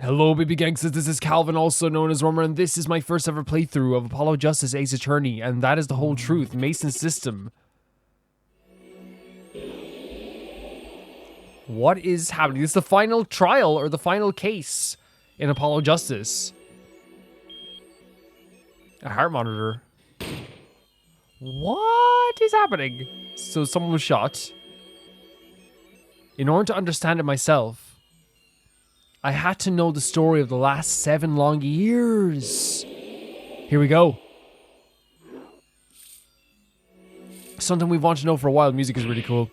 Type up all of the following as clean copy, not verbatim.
Hello, baby gangsters, this is Calvin, also known as Romer, and this is my first ever playthrough of Apollo Justice Ace Attorney, and that is the whole truth, Mason's system. What is happening? This is the final trial, or the final case in Apollo Justice. A heart monitor. What is happening? So someone was shot. In order to understand it myself, I had to know the story of the last 7 long years. Here we go. Something we've wanted to know for a while. The music is really cool.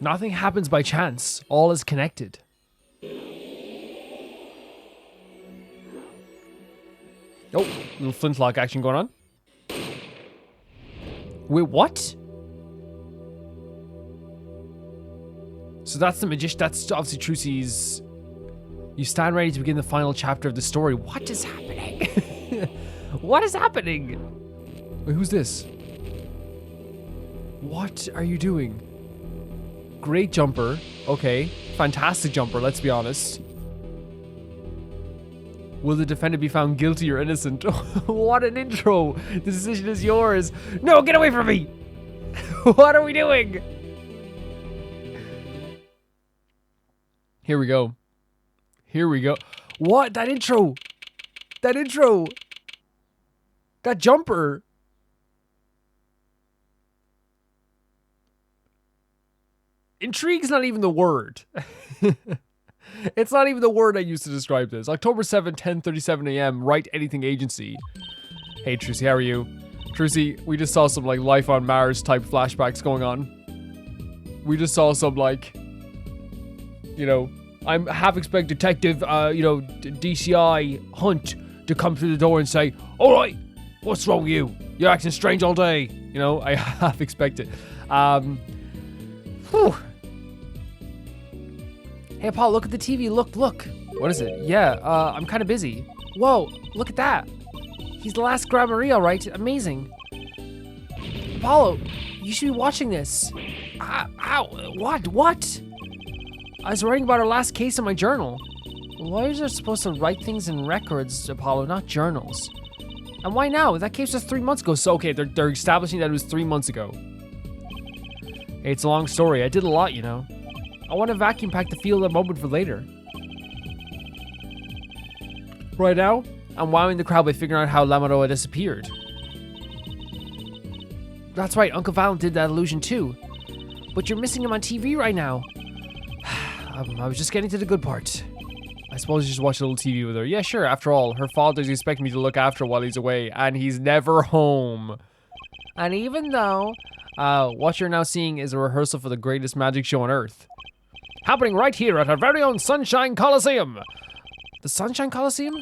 Nothing happens by chance. All is connected. Oh, little flintlock action going on. Wait, what? So that's the magician. That's obviously Trucy's. You stand ready to begin the final chapter of the story. What is happening? What is happening? Wait, who's this? What are you doing? Great jumper. Okay. Fantastic jumper, let's be honest. Will the defendant be found guilty or innocent? What an intro. The decision is yours. No, get away from me. What are we doing? Here we go. Here we go. What? That intro. That intro. That jumper. Intrigue's not even the word. It's not even the word I used to describe this. October 7, 10:37 a.m. Write Anything Agency. Hey, Trucy, how are you? Trucy, we just saw some, like, Life on Mars type flashbacks going on. We just saw some, like, you know, I'm half expect Detective, DCI Hunt to come through the door and say, all right, what's wrong with you? You're acting strange all day. You know, I half expect it. Whew. Hey, Paul, look at the TV. Look. What is it? Yeah, I'm kind of busy. Whoa, look at that. He's the last Grand Marie, all right? Amazing. Apollo, you should be watching this. Ow, what? I was writing about our last case in my journal. Lawyers are supposed to write things in records, Apollo, not journals. And why now? That case was 3 months ago. So, okay, they're establishing that it was 3 months ago. Hey, it's a long story. I did a lot, you know. I want to vacuum pack the feel of the moment for later. Right now, I'm wowing the crowd by figuring out how Lamoroa disappeared. That's right, Uncle Val did that illusion too. But you're missing him on TV right now. I was just getting to the good part. I suppose you just watch a little TV with her. Yeah, sure, after all, her father's expecting me to look after her while he's away, and he's never home. And even though, what you're now seeing is a rehearsal for the greatest magic show on Earth. Happening right here at our very own Sunshine Coliseum. The Sunshine Coliseum?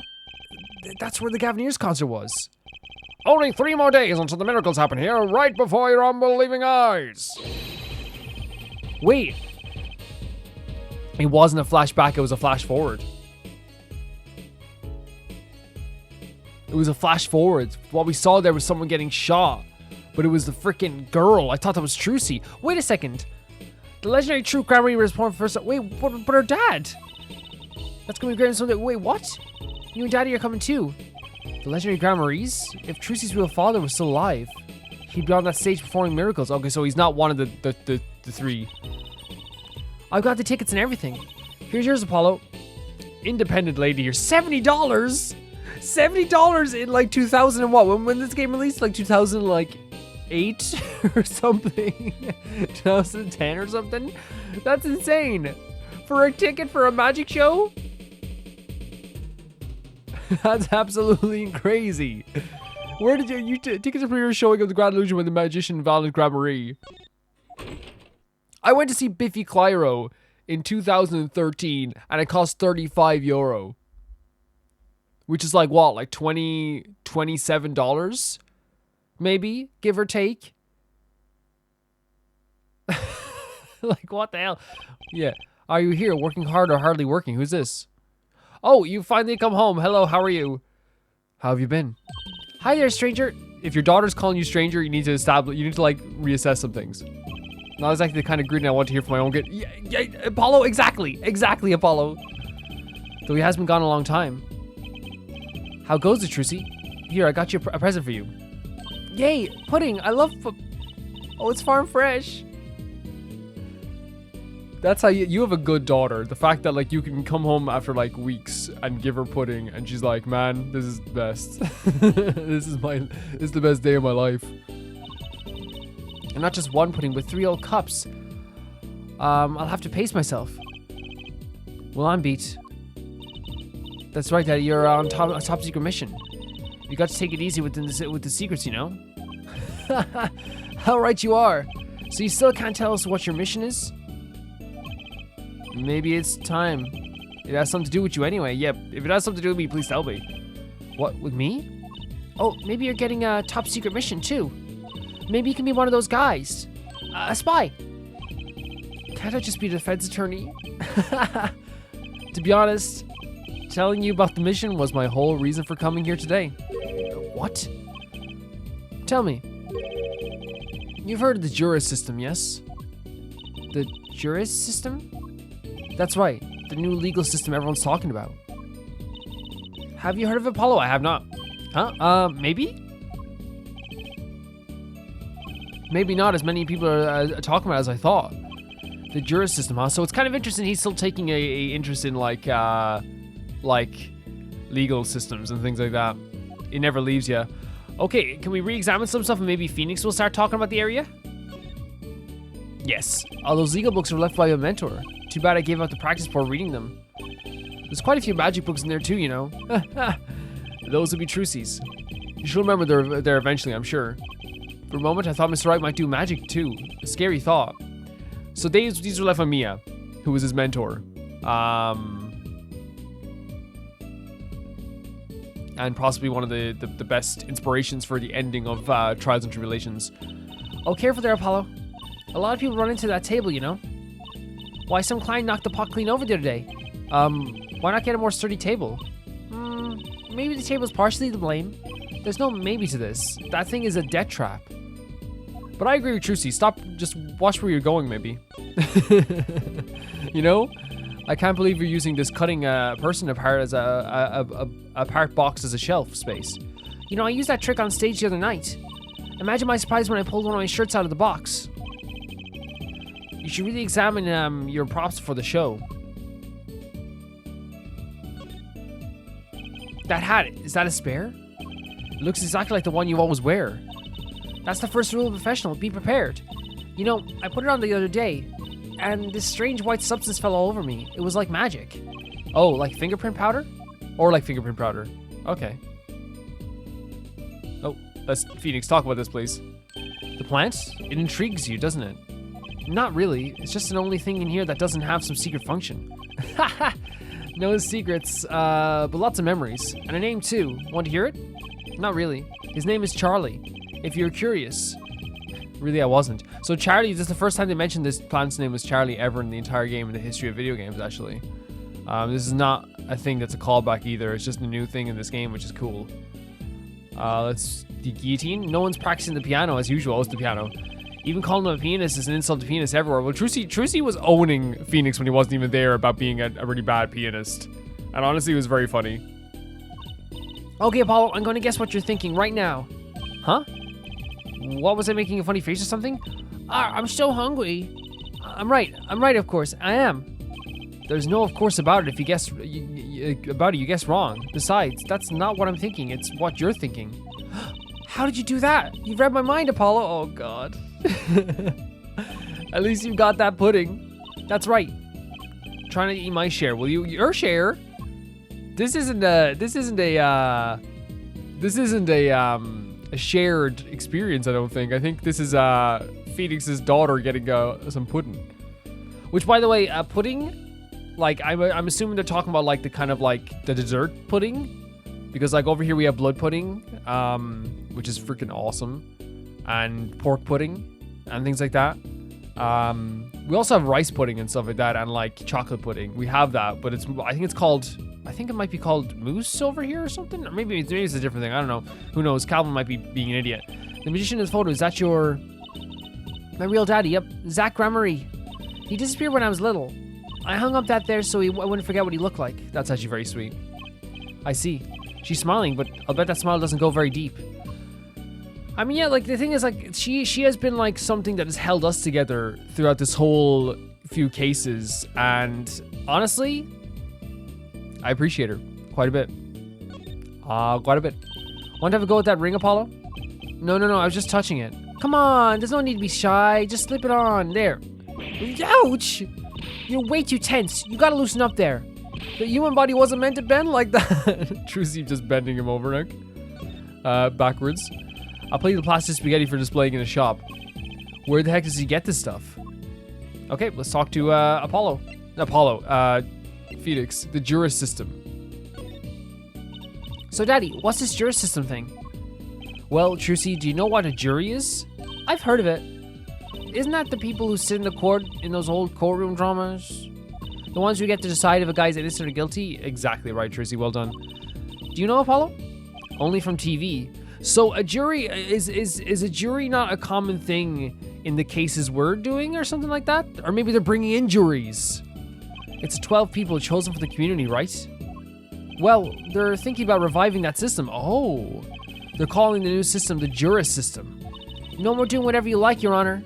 That's where the Gavineers concert was. Only 3 more days until the miracles happen here, right before your unbelieving eyes. Wait. It wasn't a flashback, it was a flash forward. It was a flash forward. What we saw there was someone getting shot. But it was the freaking girl. I thought that was Trucy. Wait a second. The legendary true Grand Marie was born first. Wait, but her dad? That's gonna be great. So wait, what? You and Daddy are coming too. The legendary Grand Maries? If Trucy's real father was still alive, he'd be on that stage performing miracles. Okay, so he's not one of the 3. I've got the tickets and everything. Here's yours, Apollo. Independent lady here. $70? $70 in like 2000 and what? When this game released? Like 2008 or something? 2010 or something? That's insane. For a ticket for a magic show? That's absolutely crazy. Where did you tickets are for your showing of the Grand Illusion with the magician Val and Grand Marie? I went to see Biffy Clyro in 2013 and it cost €35. Which is like what? Like $27? Maybe, give or take. Like what the hell? Yeah. Are you here working hard or hardly working? Who's this? Oh, you finally come home. Hello, how are you? How have you been? Hi there, stranger. If your daughter's calling you stranger, you need to like reassess some things. Not exactly the kind of greeting I want to hear from my own kid. Yeah, Apollo, exactly, Apollo. Though he has been gone a long time. How goes it, Trucy? Here, I got you a present for you. Yay, pudding! I love. Oh, it's farm fresh. That's how you have a good daughter. The fact that like you can come home after like weeks and give her pudding, and she's like, man, this is the best. this is the best day of my life. And not just one pudding, but 3 old cups. I'll have to pace myself. Well, I'm beat. That's right, Daddy. You're on a top secret mission. You got to take it easy with the secrets, you know. How right you are. So you still can't tell us what your mission is? Maybe it's time. It has something to do with you anyway. Yep. If it has something to do with me, please tell me. What, with me? Oh, maybe you're getting a top secret mission too. Maybe you can be one of those guys. A spy. Can't I just be the defense attorney? To be honest, telling you about the mission was my whole reason for coming here today. What? Tell me. You've heard of the Juris system, yes? The Juris system? That's right, the new legal system everyone's talking about. Have you heard of Apollo? I have not. Huh? Maybe? Maybe not as many people are talking about it as I thought. The Juris system, huh? So it's kind of interesting he's still taking a interest in like legal systems and things like that. It never leaves you. Okay, can we re-examine some stuff and maybe Phoenix will start talking about the area? Yes, all those legal books were left by a mentor. Too bad I gave up the practice before reading them. There's quite a few magic books in there too, you know. Those would be Trucy's. You should remember they're there eventually, I'm sure. For a moment, I thought Mr. Wright might do magic too. A scary thought. So these were left by Mia, who was his mentor. And possibly one of the best inspirations for the ending of Trials and Tribulations. Oh, careful there, Apollo. A lot of people run into that table, you know. Why, some client knocked the pot clean over the other day. Why not get a more sturdy table? Maybe the table's partially to blame. There's no maybe to this. That thing is a death trap. But I agree with Trucy. Stop, just watch where you're going, maybe. You know? I can't believe you're using this cutting person apart as a part box as a shelf space. You know, I used that trick on stage the other night. Imagine my surprise when I pulled one of my shirts out of the box. You should really examine your props for the show. That hat, is that a spare? It looks exactly like the one you always wear. That's the first rule of professional, be prepared. You know, I put it on the other day, and this strange white substance fell all over me. It was like magic. Oh, like fingerprint powder? Or like fingerprint powder. Okay. Oh, let's, Phoenix, talk about this, please. The plant? It intrigues you, doesn't it? Not really. It's just an only thing in here that doesn't have some secret function. No secrets, but lots of memories. And a name, too. Want to hear it? Not really. His name is Charlie. If you're curious. Really, I wasn't. So Charlie, this is the first time they mentioned this plant's name was Charlie ever in the entire game in the history of video games, actually. This is not a thing that's a callback either. It's just a new thing in this game, which is cool. Let's... The guillotine? No one's practicing the piano as usual. It's the piano. Even calling him a pianist is an insult to pianists everywhere. Well, Trucy was owning Phoenix when he wasn't even there about being a really bad pianist. And honestly, it was very funny. Okay, Apollo, I'm going to guess what you're thinking right now. Huh? What, was I making a funny face or something? I'm so hungry. I'm right, of course. I am. There's no of course about it. If you guess you guess wrong. Besides, that's not what I'm thinking. It's what you're thinking. How did you do that? You've read my mind, Apollo. Oh, God. At least you got that pudding. That's right. Trying to eat my share. Will you? Your share? This isn't a shared experience, I don't think. I think this is Phoenix's daughter getting some pudding. Which, by the way, pudding, like I'm assuming they're talking about like the kind of like the dessert pudding, because like over here we have blood pudding, which is freaking awesome, and pork pudding and things like that. We also have rice pudding and stuff like that, and like chocolate pudding. We have that, but I think it might be called mousse over here or something. Or maybe it's a different thing. I don't know. Who knows? Calvin might be being an idiot. The magician in this photo, is that your... My real daddy, yep, Zach Gramery. He disappeared when I was little. I hung up that there so I wouldn't forget what he looked like. That's actually very sweet. I see. She's smiling, but I'll bet that smile doesn't go very deep. I mean, yeah, like, the thing is, like, she has been, like, something that has held us together throughout this whole few cases, and honestly, I appreciate her quite a bit. Quite a bit. Want to have a go at that ring, Apollo? No, I was just touching it. Come on, there's no need to be shy. Just slip it on. There. Ouch! You're way too tense. You gotta loosen up there. The human body wasn't meant to bend like that. Trucy just bending him over, Nick. Backwards. I'll play the plastic spaghetti for displaying in a shop. Where the heck does he get this stuff? Okay, let's talk to Felix, the Juris system. So, Daddy, what's this Juris system thing? Well, Trucy, do you know what a jury is? I've heard of it. Isn't that the people who sit in the court in those old courtroom dramas? The ones who get to decide if a guy's innocent or guilty? Exactly right, Trucy, well done. Do you know, Apollo? Only from TV. So a jury, is a jury not a common thing in the cases we're doing or something like that? Or maybe they're bringing in juries. It's 12 people chosen for the community, right? Well, they're thinking about reviving that system. Oh, they're calling the new system the Juris system. No more doing whatever you like, Your Honor.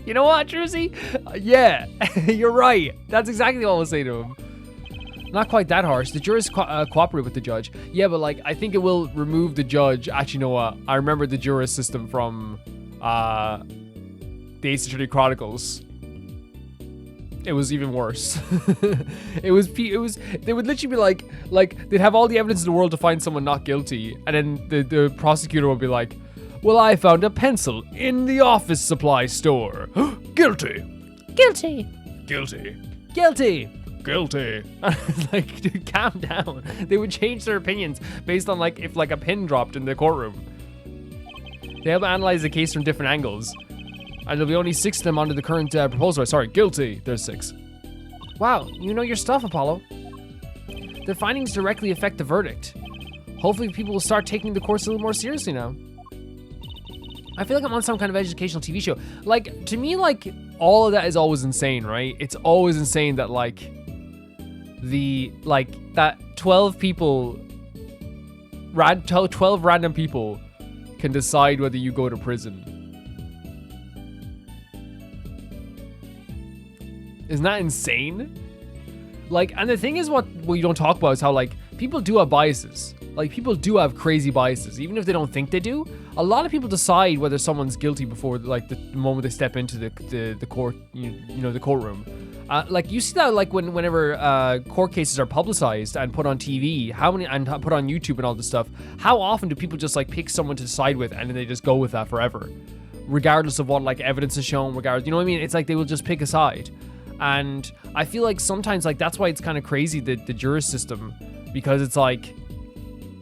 You know what, Trucy? Yeah, you're right. That's exactly what I was saying to him. Not quite that harsh. The jurors cooperate with the judge. Yeah, but like, I think it will remove the judge. Actually, you know what? I remember the Juris system from the Ace Attorney Chronicles. It was even worse. It was, they would literally be like, they'd have all the evidence in the world to find someone not guilty. And then the prosecutor would be like, well, I found a pencil in the office supply store. Guilty. Guilty. Guilty. Guilty. Guilty. Like, dude, calm down. They would change their opinions based on like if like a pin dropped in the courtroom. They have to analyze the case from different angles. And there'll be only 6 of them under the current proposal. Sorry, guilty. There's 6. Wow, you know your stuff, Apollo. Their findings directly affect the verdict. Hopefully people will start taking the course a little more seriously now. I feel like I'm on some kind of educational TV show. Like, to me, like, all of that is always insane, right? It's always insane that, like, that 12 people, 12 random people can decide whether you go to prison. Isn't that insane? Like, and the thing is what you don't talk about is how, like, people do have biases. Like, people do have crazy biases, even if they don't think they do. A lot of people decide whether someone's guilty before, like, the moment they step into the court, you know, the courtroom. Like, you see that, like, whenever court cases are publicized and put on TV, and put on YouTube and all this stuff, how often do people just, like, pick someone to side with and then they just go with that forever? Regardless of what, like, evidence is shown, you know what I mean? It's like they will just pick a side. And I feel like sometimes, like, that's why it's kind of crazy, the juris system, because it's like,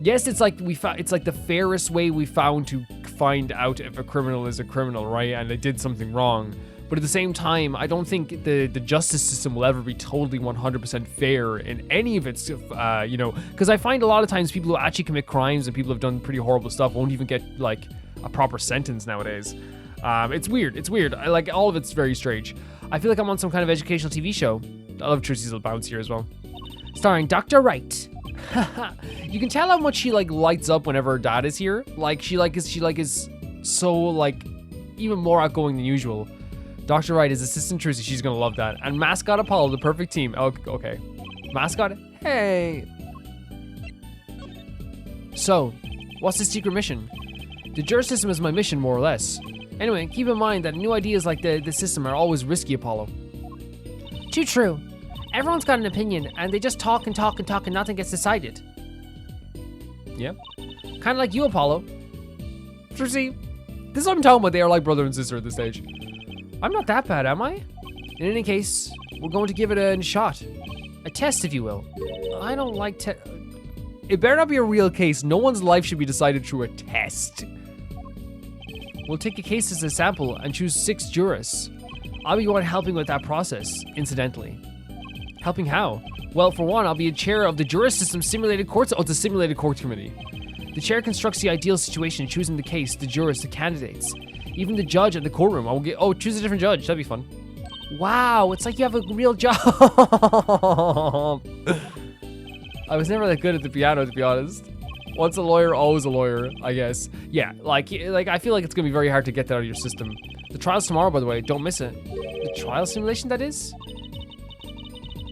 yes, it's like it's like the fairest way we found to find out if a criminal is a criminal, right? And they did something wrong. But at the same time, I don't think the justice system will ever be totally 100% fair in any of its, you know, because I find a lot of times people who actually commit crimes and people who have done pretty horrible stuff won't even get, like, a proper sentence nowadays. It's weird. It's weird. Like, all of it's very strange. I feel like I'm on some kind of educational TV show. I love Trucy's little bounce here as well. Starring Dr. Wright. You can tell how much she, like, lights up whenever her dad is here. Like, she is so, like, even more outgoing than usual. Dr. Wright is Assistant Trucy. She's gonna love that. And Mascot Apollo, the perfect team. Oh, okay. Mascot, hey. So, what's the secret mission? The juris system is my mission, more or less. Anyway, keep in mind that new ideas like the system are always risky, Apollo. Too true. Everyone's got an opinion, and they just talk and talk and talk, and nothing gets decided. Yeah. Kind of like you, Apollo. Trucy, this is what I'm talking about. They are like brother and sister at this stage. I'm not that bad, am I? In any case, we're going to give it a shot. A test, if you will. I don't like It better not be a real case. No one's life should be decided through a test. We'll take a case as a sample and choose 6 jurists. I'll be one helping with that process, incidentally. Helping how? Well, for one, I'll be a chair of the Juris System Simulated Courts. Oh, it's a Simulated Court Committee. The chair constructs the ideal situation, choosing the case, the jurists, the candidates. Even the judge at the courtroom. Oh, choose a different judge. That'd be fun. Wow, it's like you have a real job. I was never that good at the piano, to be honest. Once a lawyer, always a lawyer, I guess. Yeah, like I feel like it's gonna be very hard to get that out of your system. The trial's tomorrow, by the way. Don't miss it. The trial simulation, that is?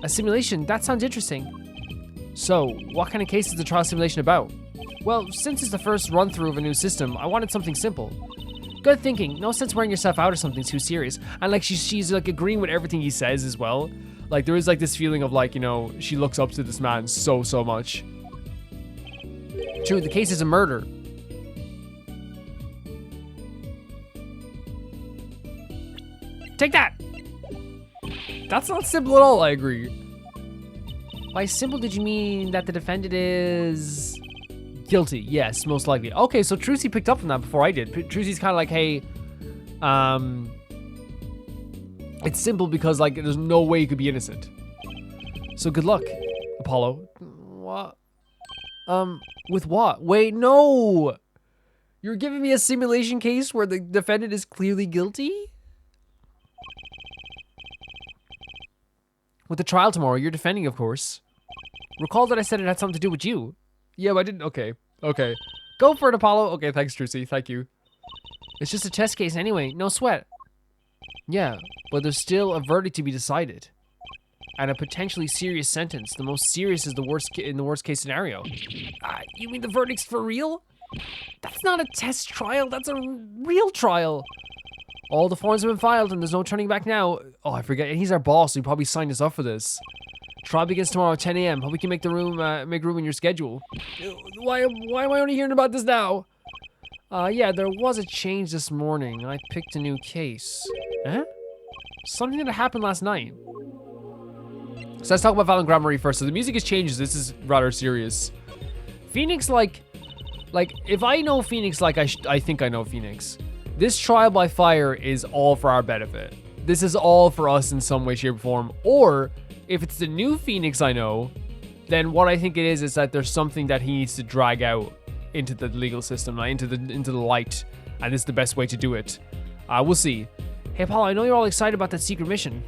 A simulation? That sounds interesting. So, what kind of case is the trial simulation about? Well, since it's the first run-through of a new system, I wanted something simple. Good thinking. No sense wearing yourself out or something too serious. And like she's like agreeing with everything he says as well. Like there is like this feeling of like, you know, she looks up to this man so much. True, the case is a murder. Take that! That's not simple at all, I agree. By simple, did you mean that the defendant is guilty? Yes, most likely. Okay, so Trucy picked up on that before I did. Trucy's kind of like, hey, it's simple because like there's no way you could be innocent. So good luck, Apollo. What? With what? Wait, no! You're giving me a simulation case where the defendant is clearly guilty? With the trial tomorrow, you're defending, of course. Recall that I said it had something to do with you. Yeah, but I didn't. Okay. Go for it, Apollo. Okay, thanks, Trucy. Thank you. It's just a test case anyway. No sweat. Yeah, but there's still a verdict to be decided. And a potentially serious sentence. The most serious is in the worst case scenario. You mean the verdict's for real? That's not a test trial. That's a real trial. All the forms have been filed and there's no turning back now. Oh, I forget. He's our boss, so he probably signed us up for this. Trial begins tomorrow at 10 a.m. Hope we can make room in your schedule. Why am I only hearing about this now? Yeah, there was a change this morning. I picked a new case. Huh? Something that happened last night. So let's talk about Val and Grand Marie first. So the music has changed. This is rather serious. Phoenix, like if I know Phoenix like I think I know Phoenix, this trial by fire is all for our benefit. This is all for us in some way, shape, or form. Or if it's the new Phoenix I know, then what I think it is that there's something that he needs to drag out into the legal system, into the light, and this is the best way to do it. We'll see. Hey, Paul, I know you're all excited about that secret mission,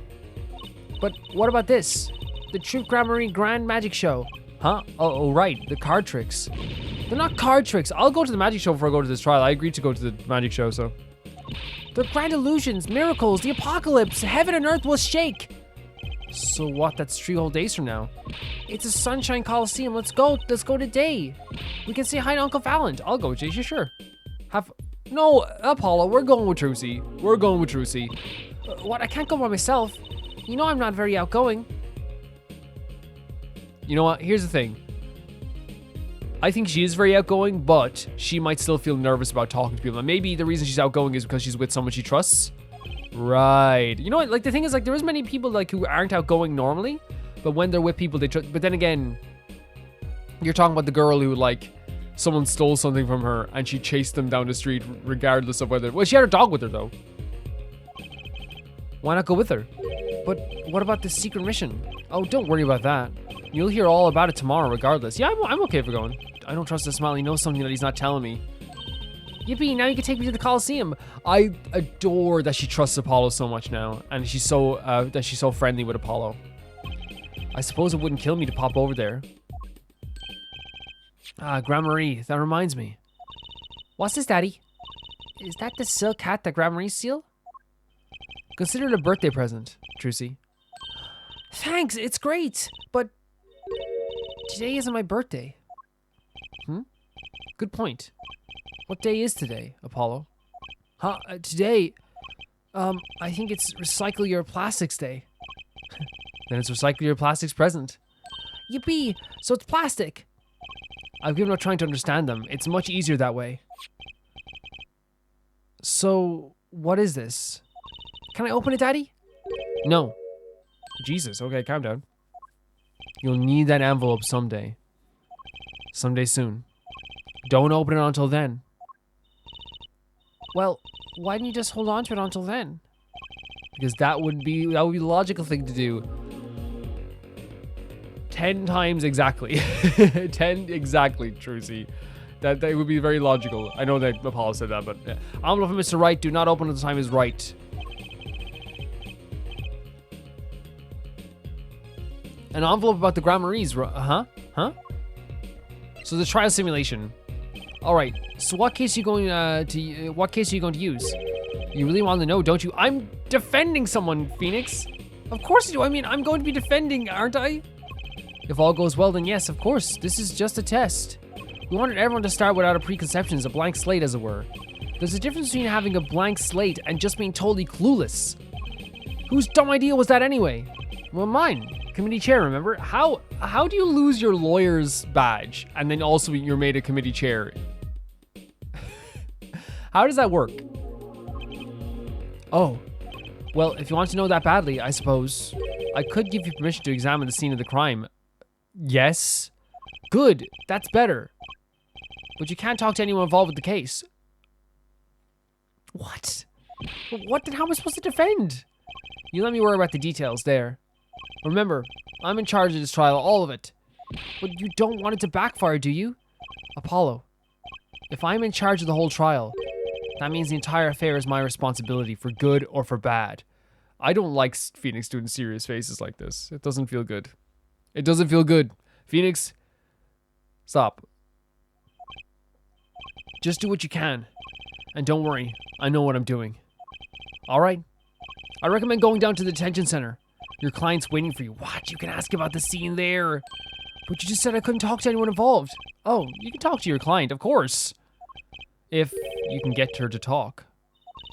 but what about this? The True Grand Marie Grand Magic Show. Huh? Oh, right. The card tricks. They're not card tricks. I'll go to the magic show before I go to this trial. I agreed to go to the magic show, so. They're grand illusions, miracles, the apocalypse. Heaven and earth will shake. So what? That's 3 whole days from now. It's a Sunshine Coliseum. Let's go. Let's go today. We can say hi to Uncle Fallon. I'll go, Jason. Sure. No, Apollo. We're going with Trucy. What? I can't go by myself. You know I'm not very outgoing. You know what? Here's the thing. I think she is very outgoing, but she might still feel nervous about talking to people. And maybe the reason she's outgoing is because she's with someone she trusts. Right. You know what? Like, the thing is, like, there is many people, like, who aren't outgoing normally, but when they're with people, they trust. But then again, you're talking about the girl who, like, someone stole something from her and she chased them down the street regardless of whether... Well, she had her dog with her, though. Why not go with her? But what about the secret mission? Oh, don't worry about that. You'll hear all about it tomorrow regardless. Yeah, I'm okay for going. I don't trust this smile. He knows something that he's not telling me. Yippee, now you can take me to the Coliseum. I adore that she trusts Apollo so much now. And she's so friendly with Apollo. I suppose it wouldn't kill me to pop over there. Grand Marie, that reminds me. What's this, Daddy? Is that the silk hat that Grand Marie steal? Consider it a birthday present, Trucy. Thanks, it's great, but today isn't my birthday. Good point. What day is today, Apollo? Today, I think it's Recycle Your Plastics Day. Then it's Recycle Your Plastics present. Yippee, so it's plastic. I've given up trying to understand them. It's much easier that way. So, what is this? Can I open it, Daddy? No. Jesus, okay, calm down. You'll need that envelope someday. Someday soon. Don't open it until then. Well, why didn't you just hold on to it until then? Because that would be the logical thing to do. 10 times exactly. 10 exactly, Trucy. That would be very logical. I know that Apollo said that, but envelope from Mr. Right. Do not open until the time is right. An envelope about the Grand Marie's. Huh? So the trial simulation. All right. So what case are you going to use? You really want to know, don't you? I'm defending someone, Phoenix. Of course you do. I mean, I'm going to be defending, aren't I? If all goes well, then yes, of course. This is just a test. We wanted everyone to start without a preconceptions, a blank slate, as it were. There's a difference between having a blank slate and just being totally clueless. Whose dumb idea was that anyway? Well, mine. Committee chair, remember? How do you lose your lawyer's badge and then also you're made a committee chair? How does that work? Oh, well, if you want to know that badly, I suppose I could give you permission to examine the scene of the crime. Yes. Good. That's better. But you can't talk to anyone involved with the case. What? What? Then how am I supposed to defend? You let me worry about the details there. Remember, I'm in charge of this trial, all of it. But you don't want it to backfire, do you? Apollo, if I'm in charge of the whole trial, that means the entire affair is my responsibility, for good or for bad. I don't like Phoenix doing serious faces like this. It doesn't feel good. It doesn't feel good. Phoenix, stop. Just do what you can. And don't worry, I know what I'm doing. All right? I recommend going down to the detention center. Your client's waiting for you. What? You can ask about the scene there. But you just said I couldn't talk to anyone involved. Oh, you can talk to your client, of course. If you can get her to talk.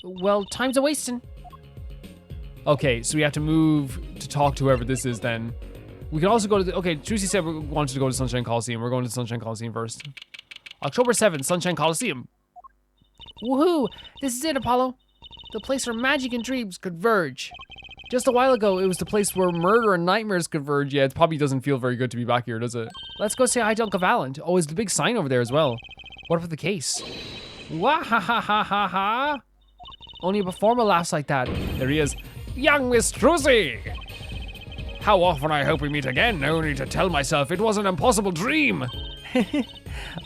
Well, time's a-wasting. Okay, so we have to move to talk to whoever this is then. We can also go to the... Okay, Trucy said we wanted to go to Sunshine Coliseum. We're going to Sunshine Coliseum first. October 7th, Sunshine Coliseum. Woohoo! This is it, Apollo. The place where magic and dreams converge. Just a while ago, it was the place where murder and nightmares converge. Yeah, it probably doesn't feel very good to be back here, does it? Let's go say hi to Uncle Valent. Oh, is the big sign over there as well. What about the case? Wah ha ha ha ha ha! Only a performer laughs like that. There he is. Young Miss Trucy! How often I hope we meet again, only to tell myself it was an impossible dream.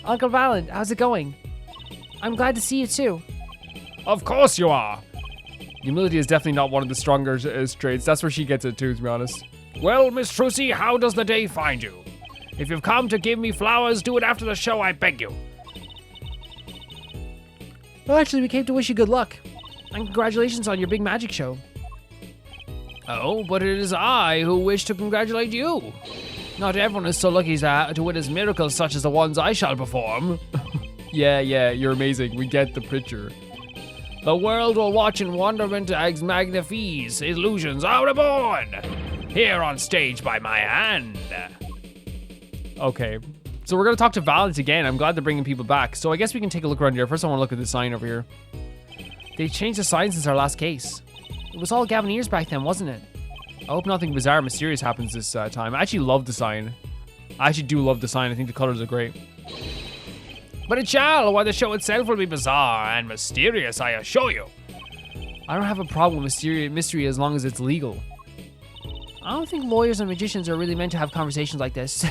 Uncle Valent, how's it going? I'm glad to see you too. Of course you are. Humility is definitely not one of the stronger traits. That's where she gets it too, to be honest. Well, Miss Trucy, how does the day find you? If you've come to give me flowers, do it after the show, I beg you. Well, actually, we came to wish you good luck. And congratulations on your big magic show. Oh, but it is I who wish to congratulate you. Not everyone is so lucky to witness miracles such as the ones I shall perform. Yeah, you're amazing. We get the picture. The world will watch in wonderment as magnifies illusions are reborn. Here on stage by my hand. Okay. So we're going to talk to Valent again. I'm glad they're bringing people back. So I guess we can take a look around here. First, I want to look at the sign over here. They changed the sign since our last case. It was all Gavineers back then, wasn't it? I hope nothing bizarre or mysterious happens this time. I actually love the sign. I actually do love the sign. I think the colors are great. But it shall, while the show itself will be bizarre and mysterious, I assure you. I don't have a problem with mystery as long as it's legal. I don't think lawyers and magicians are really meant to have conversations like this.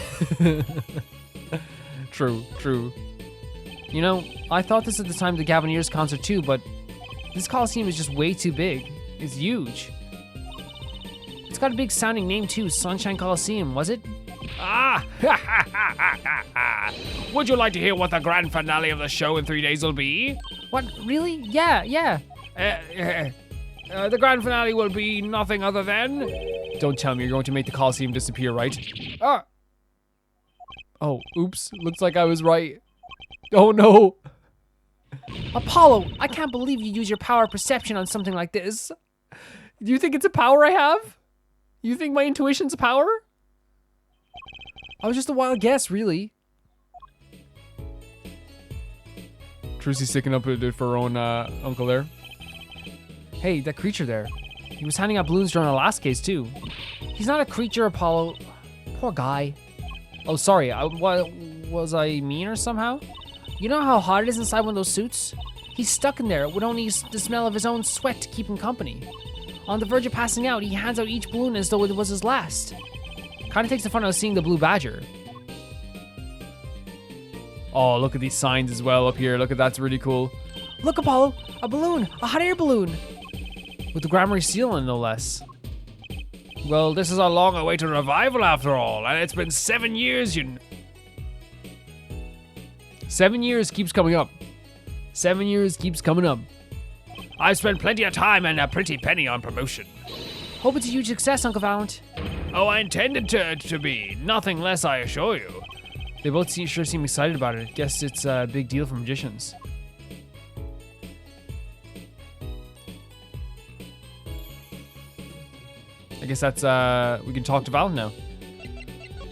True. You know, I thought this at the time of the Gavineers concert too, but this Coliseum is just way too big. It's huge. It's got a big sounding name too, Sunshine Coliseum, was it? Ah! Would you like to hear what the grand finale of the show in 3 days will be? What, really? Yeah. The grand finale will be nothing other than... Don't tell me you're going to make the Coliseum disappear, right? Ah! Oh, oops. Looks like I was right. Oh no! Apollo, I can't believe you use your power of perception on something like this. Do you think it's a power I have? You think my intuition's a power? I was just a wild guess, really. Trucy's sticking up for her own uncle there. Hey, that creature there. He was handing out balloons during our last case, too. He's not a creature, Apollo. Poor guy. Oh, sorry. Was I mean or somehow? You know how hot it is inside one of those suits? He's stuck in there with only the smell of his own sweat to keep him company. On the verge of passing out, he hands out each balloon as though it was his last. Kinda takes the fun out of seeing the blue badger. Oh, look at these signs as well up here. Look at that's really cool. Look, Apollo, a balloon, a hot air balloon. With the Gramarye seal on, no less. Well, this is a long-awaited revival after all, and it's been 7 years, 7 years keeps coming up. 7 years keeps coming up. I've spent plenty of time and a pretty penny on promotion. Hope it's a huge success, Uncle Valent. Oh, I intended to be. Nothing less, I assure you. They both sure seem excited about it. Guess it's a big deal for magicians. I guess that's, we can talk to Valent now.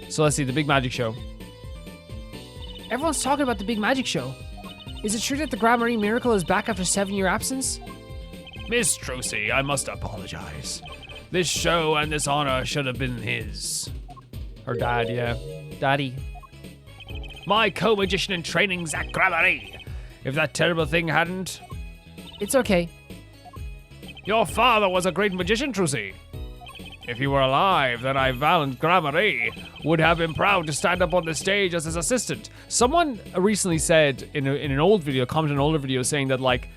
So let's see, the big magic show. Everyone's talking about the big magic show. Is it true that the Gramarye miracle is back after 7-year absence? Miss Trucy, I must apologize. This show and this honor should have been his. Her dad, yeah. Daddy. My co-magician in training, Zach Gramarye. If that terrible thing hadn't... It's okay. Your father was a great magician, Trucy. If he were alive, then I, Valent Gramarye, would have been proud to stand up on the stage as his assistant. Someone recently said in an old video, commented on an older video, saying that I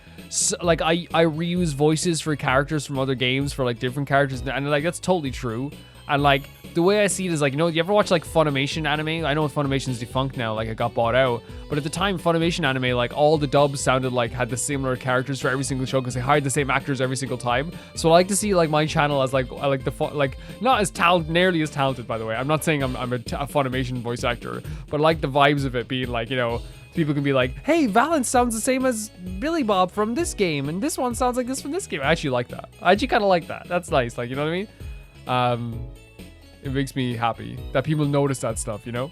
reuse voices for characters from other games for like different characters, and like that's totally true. And like the way I see it is like, you know, you ever watch like Funimation anime? I know Funimation's defunct now, like it got bought out. But at the time, Funimation anime, like all the dubs sounded like had the similar characters for every single show because they hired the same actors every single time. So I like to see like my channel as like I like the not as nearly as talented, by the way. I'm not saying I'm a Funimation voice actor, but I like the vibes of it being like, you know, people can be like, hey, Valent sounds the same as Billy Bob from this game, and this one sounds like this from this game. I actually like that. I actually kind of like that. That's nice. Like, you know what I mean? It makes me happy that people notice that stuff, you know?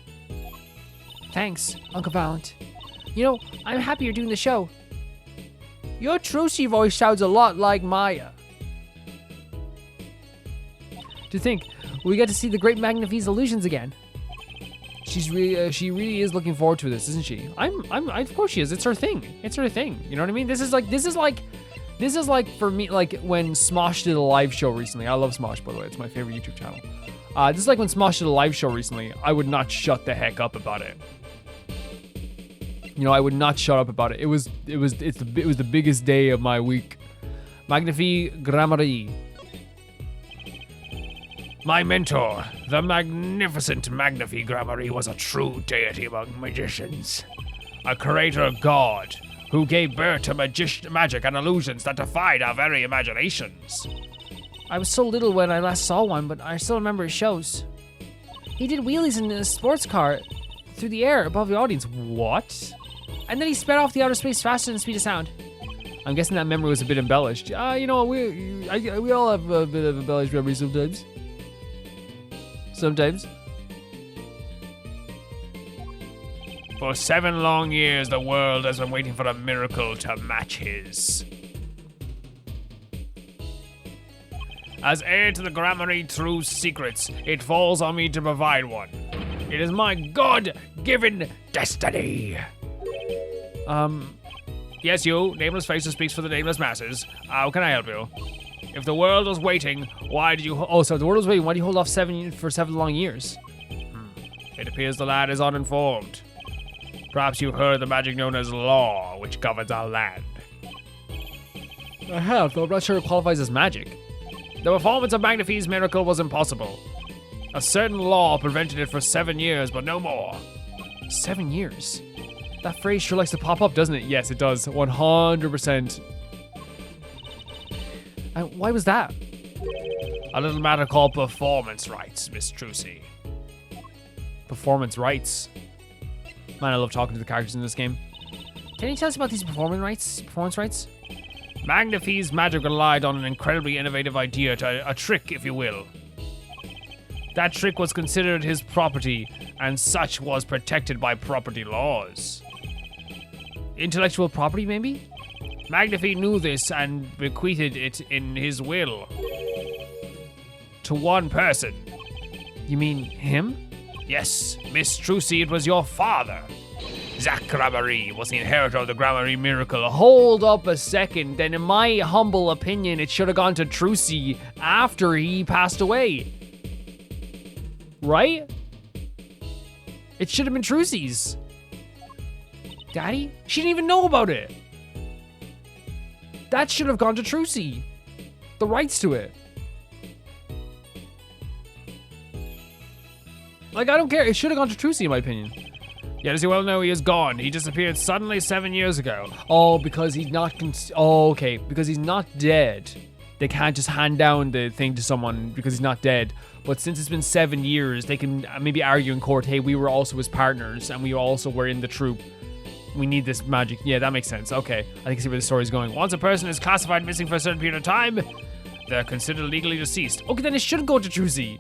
Thanks, Uncle Valent. You know, I'm happy you're doing the show. Your Trucy voice sounds a lot like Maya. To think, we get to see the great Magnifique's illusions again. She really is looking forward to this, isn't she? Of course she is. It's her thing. It's her thing. You know what I mean? This is like for me, like when Smosh did a live show recently. I love Smosh, by the way. It's my favorite YouTube channel. This is like when Smosh did a live show recently. I would not shut the heck up about it. You know, I would not shut up about it. It was the biggest day of my week. Magnifique Gramarye. My mentor, the magnificent Magnifique Gramarye, was a true deity among magicians. A creator god who gave birth to magic and illusions that defied our very imaginations. I was so little when I last saw one, but I still remember his shows. He did wheelies in a sports car through the air above the audience. What? And then he sped off the outer space faster than the speed of sound. I'm guessing that memory was a bit embellished. You know, we all have a bit of embellished memory sometimes. Sometimes. For 7 long years, the world has been waiting for a miracle to match his. As heir to the Gramarye true secrets, it falls on me to provide one. It is my God-given destiny. Yes, you, nameless face who speaks for the nameless masses. How can I help you? If the world was waiting, why did you... so the world was waiting. Why do you hold off for 7 long years? It appears the lad is uninformed. Perhaps you've heard the magic known as law, which governs our land. I have, though I'm not sure it qualifies as magic. The performance of Magnifique's miracle was impossible. A certain law prevented it for 7 years, but no more. 7 years? That phrase sure likes to pop up, doesn't it? Yes, it does. 100%. Why was that? A little matter called performance rights, Miss Trucy. Performance rights? Man, I love talking to the characters in this game. Can you tell us about these performance rights? Magnifique's magic relied on an incredibly innovative idea, a trick, if you will. That trick was considered his property, and such was protected by property laws. Intellectual property, maybe? Magnifique knew this and bequeathed it in his will. To one person. You mean him? Yes, Miss Trucy, it was your father. Zach Gramarye was the inheritor of the Gramarye miracle. Hold up a second. Then in my humble opinion, it should have gone to Trucy after he passed away. Right? It should have been Trucy's. Daddy? She didn't even know about it. That should have gone to Trucy. The rights to it. Like, I don't care. It should have gone to Trucy, in my opinion. Yet, as you well know, he is gone. He disappeared suddenly 7 years ago. Oh, because he's not... okay. Because he's not dead. They can't just hand down the thing to someone because he's not dead. But since it's been 7 years, they can maybe argue in court, hey, we were also his partners, and we also were in the troupe. We need this magic. Yeah, that makes sense. Okay. I can see where the story's going. Once a person is classified missing for a certain period of time, they're considered legally deceased. Okay, then it should go to Trucy.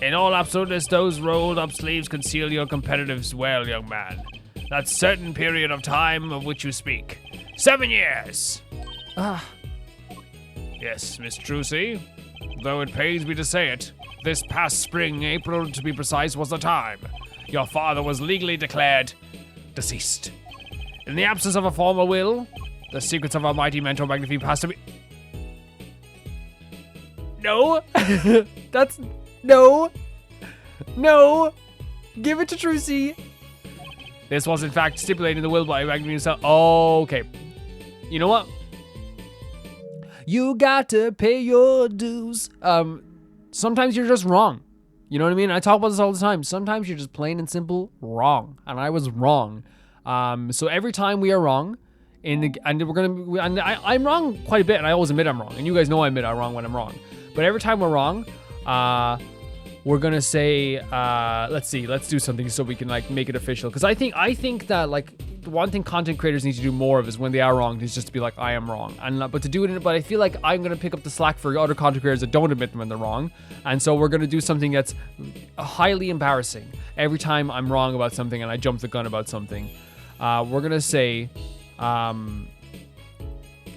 In all absoluteness, those rolled up sleeves conceal your competitives well, young man. That certain period of time of which you speak. 7 years! Yes, Miss Trucy. Though it pains me to say it, this past spring, April to be precise, was the time. Your father was legally declared deceased. In the absence of a formal will, the secrets of our mighty mentor Magnifique passed to me. No! That's... No! No! Give it to Trucy! This was in fact stipulated in the will by Magnifique himself. Oh, okay. You know what? You got to pay your dues. Sometimes you're just wrong. You know what I mean? I talk about this all the time. Sometimes you're just plain and simple wrong. And I was wrong. So every time we are wrong, I'm wrong quite a bit, and I always admit I'm wrong. And you guys know I admit I'm wrong when I'm wrong. But every time we're wrong, we're gonna say, let's do something so we can like make it official. Because I think that like the one thing content creators need to do more of is when they are wrong is just to be like, I am wrong. And but to do it, but I feel like I'm gonna pick up the slack for other content creators that don't admit when they're wrong. And so we're gonna do something that's highly embarrassing every time I'm wrong about something and I jump the gun about something. We're gonna say,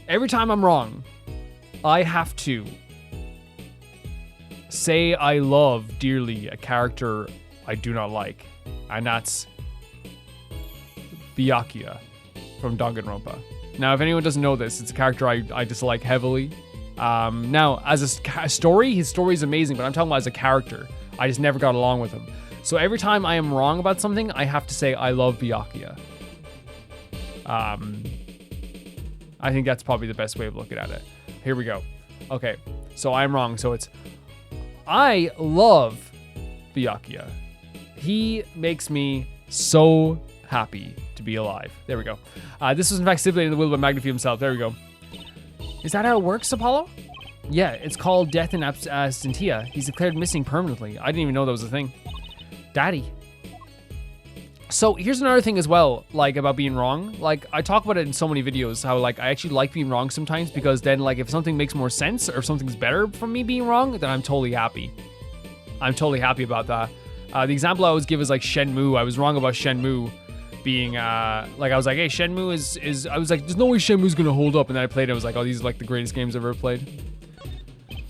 every time I'm wrong, I have to say I love dearly a character I do not like, and that's Byakuya from Danganronpa. Now, if anyone doesn't know this, it's a character I dislike heavily. Now, as a story, his story is amazing, but I'm talking about as a character. I just never got along with him. So every time I am wrong about something, I have to say I love Byakuya. I think that's probably the best way of looking at it. Here we go. Okay, so I'm wrong. So it's I love Byakuya. He makes me so happy to be alive. There we go. This was in fact stipulated in the will by Magnifique himself. There we go. Is that how it works, Apollo? Yeah, it's called death in absentia. He's declared missing permanently. I didn't even know that was a thing. Daddy. So here's another thing as well, like about being wrong. Like I talk about it in so many videos, how like I actually like being wrong sometimes because then like if something makes more sense or if something's better from me being wrong, then I'm totally happy. I'm totally happy about that. The example I always give is like Shenmue. I was wrong about Shenmue being like I was like, hey, Shenmue is I was like, there's no way Shenmue's gonna hold up, and then I played it. I was like, oh, these are like the greatest games I've ever played.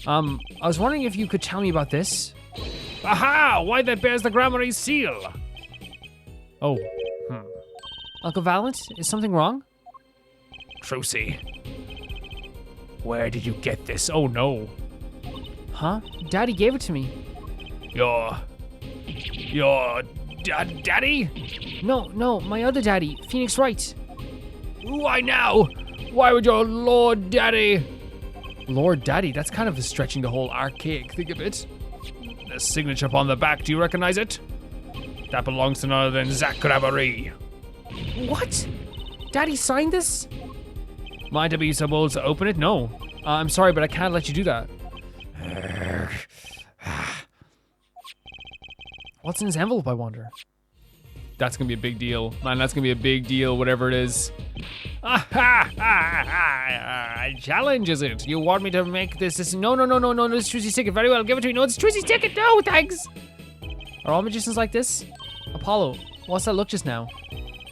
I was wondering if you could tell me about this. Aha! Why that bears the Gramarye seal? Oh. Uncle Valent, is something wrong? Trucy. Where did you get this? Oh no. Huh? Daddy gave it to me. Your daddy? No, my other daddy, Phoenix Wright. Why now? Why would your Lord Daddy? Lord Daddy? That's kind of stretching the whole archaic thing a bit. The signature upon the back, do you recognize it? That belongs to none other than Zach Gramarye. What? Daddy signed this? Mind to be so bold to open it? No. I'm sorry, but I can't let you do that. What's in this envelope, I wonder? That's gonna be a big deal. Man, that's gonna be a big deal, whatever it is. Challenge, is it? You want me to make this? No, it's Trucy's ticket. Very well, give it to me. No, it's Trucy's ticket. No, thanks. Are all magicians like this? Apollo, what's that look just now?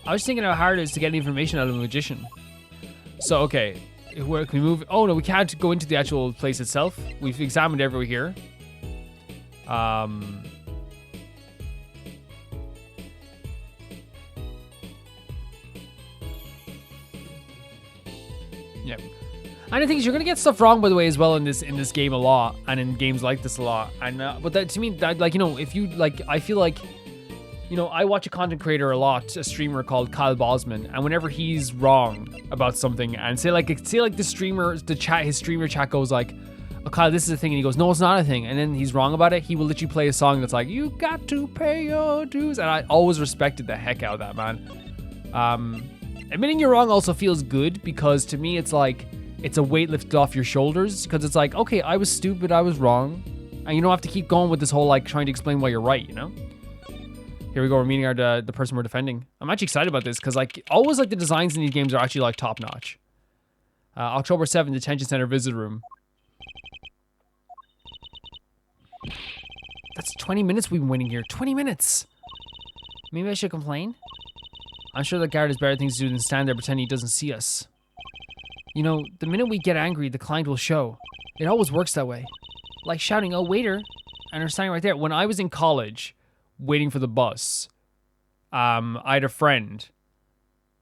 I was thinking how hard it is to get information out of a magician. So, okay, where can we move? Oh no, we can't go into the actual place itself. We've examined everywhere here. Yeah. And the thing is, you're gonna get stuff wrong, by the way, as well in this game a lot, and in games like this a lot. And but that to me, that like, you know, if you like, I feel like You know, I watch a content creator a lot, a streamer called Kyle Bosman, and whenever he's wrong about something, and say like the streamer, his streamer chat goes like, "Oh, Kyle, this is a thing," and he goes, "No, it's not a thing," and then he's wrong about it, he will literally play a song that's like, "You got to pay your dues," and I always respected the heck out of that, man. Admitting you're wrong also feels good, because to me it's like, it's a weight lifted off your shoulders, because it's like, okay, I was stupid, I was wrong, and you don't have to keep going with this whole like trying to explain why you're right, you know? Here we go, we're meeting the person we're defending. I'm actually excited about this, because like, always like the designs in these games are actually like top notch. October 7th, Detention Center Visit Room. That's 20 minutes we've been waiting here. 20 minutes! Maybe I should complain? I'm sure the guard has better things to do than stand there pretending he doesn't see us. You know, the minute we get angry, the client will show. It always works that way. Like shouting, "Oh, waiter," and they're standing right there. When I was in college, waiting for the bus, I had a friend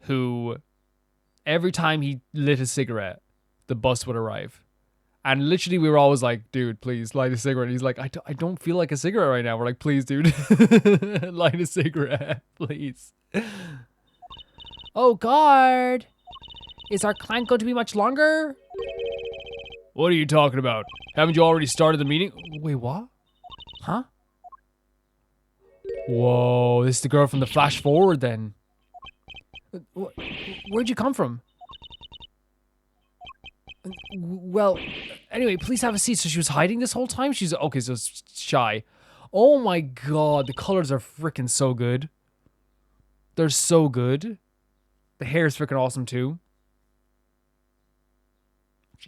who, every time he lit a cigarette, the bus would arrive. And literally we were always like, "Dude, please light a cigarette." And he's like, I don't feel like a cigarette right now. We're like, "Please, dude, light a cigarette, please." Oh, guard. Is our client going to be much longer? What are you talking about? Haven't you already started the meeting? Wait, what? Huh? Whoa, this is the girl from the flash forward then. Where'd you come from? Well, anyway, please have a seat. So she was hiding this whole time? She's, okay, so it's shy. Oh my god, the colors are freaking so good. They're so good. The hair is freaking awesome too.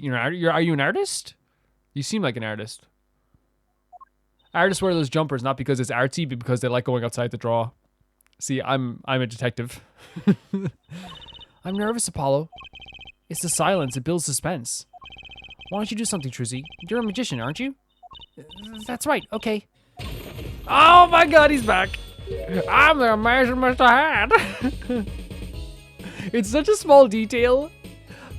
Are you an artist? You seem like an artist. Artists wear those jumpers not because it's artsy, but because they like going outside to draw. See, I'm a detective. I'm nervous, Apollo. It's the silence. It builds suspense. Why don't you do something, Trucy? You're a magician, aren't you? That's right. Okay. Oh my god, he's back. I'm the amazing Mr. Hat. It's such a small detail,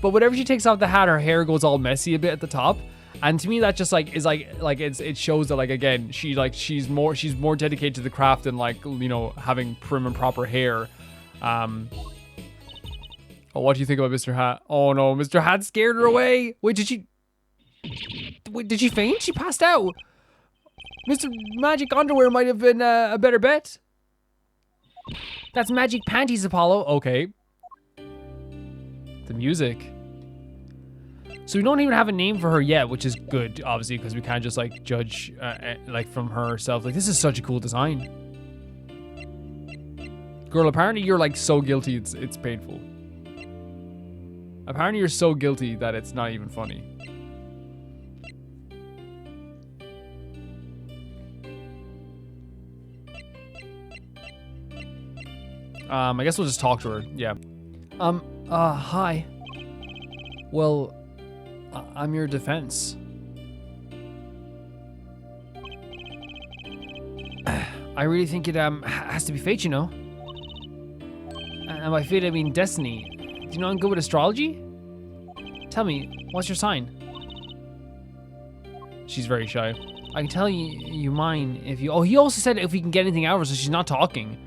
but whenever she takes off the hat, her hair goes all messy a bit at the top. And to me, that just like is like it shows that like again she's more dedicated to the craft than like, you know, having prim and proper hair. Oh, what do you think about Mr. Hat? Oh no, Mr. Hat scared her away. Wait, did she faint? She passed out. Mr. Magic Underwear might have been a better bet. That's Magic Panties, Apollo. Okay. The music. So we don't even have a name for her yet, which is good, obviously, because we can't just like judge like from herself. Like, this is such a cool design. Girl, apparently you're like so guilty it's painful. Apparently you're so guilty that it's not even funny. I guess we'll just talk to her. Yeah. Hi. Well, I'm your defense. I really think it has to be fate, you know. And by fate I mean destiny. Do you know I'm good with astrology? Tell me, what's your sign? She's very shy. I can tell you mine if you... Oh, he also said if we can get anything out of her, so she's not talking.